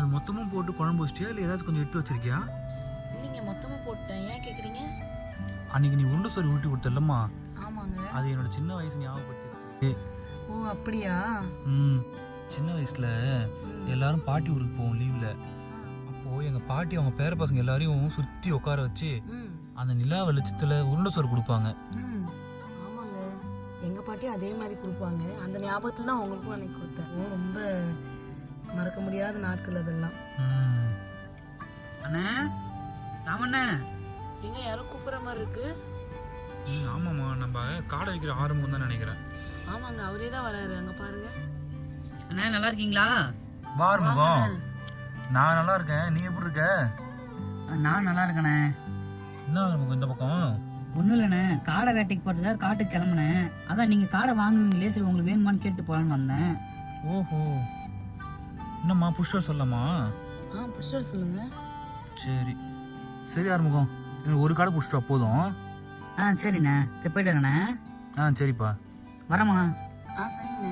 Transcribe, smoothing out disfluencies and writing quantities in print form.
அது மொத்தமும் போட்டு குழம்பு வச்சிட்டியா இல்லை ஏதாச்சும் கொஞ்சம் எடுத்து வச்சிருக்கியா? இல்லைங்க, மொத்தமாக போட்டேன். ஏன் கேட்குறீங்க? அன்னைக்கு நீ உருண்டை சோறு ஊட்டி கொடுத்தல்லம்மா, ஆமாங்க. அது என்னோட சின்ன வயசு ஞாபகப்படுத்திடுச்சு. ஓ அப்படியா? சின்ன வயசுல எல்லாரும் பாட்டி ஊருக்கு போவோம் லீவ்ல. அப்போ எங்க பாட்டி அவங்க பேர பசங்க எல்லாரையும் சுத்தி உட்கார வச்சு அந்த நிலா வெளிச்சத்துல உருண்டை சோறு கொடுப்பாங்க. ஆமாங்க, எங்க பாட்டியும் அதே மாதிரி கொடுப்பாங்க. அந்த ஞாபகத்துல தான் உங்களுக்கும் அன்னைக்கு கொடுத்தேன். ரொம்ப மறக்க முடியாத நாட்கள் அதெல்லாம். அண்ணே, ராமண்ணே, எங்க யாரோ கூப்பிடுற மாதிரி இருக்கு. ஆமாம்மா, நம்ம காடை வைக்கிற ஆரம்பம் தான் நினைக்கிறேன். ஆமாங்க, அவரே தான் வராரு. அங்க பாருங்க. அண்ணே நல்லா இருக்கீங்களா? வாருமுகம், நான் நல்லா இருக்கேன். நீ எப்படி இருக்க? நான் நல்லா இருக்கேண்ணே. என்ன ஆரம்பம் இந்த பக்கம்? ஒன்றும் இல்லைண்ணே, காடை வேட்டைக்கு போகிறதா காட்டுக்கு கிளம்புனேன். அதான் நீங்கள் காடை வாங்குவீங்களே, சரி உங்களுக்கு வேணுமான்னு கேட்டு போகலான்னு வந்தேன். ஓஹோ, என்னம்மா புஷ்டர் சொல்லம்மா? புஷ்டர் சொல்லுங்க. சரி சரி ஆரம்பம், எனக்கு ஒரு காடை புஷ்டா போதும். சரிண்ணே, போயிட்டு வரேண்ணே. சரிப்பா, வரமா? சரிண்ணே.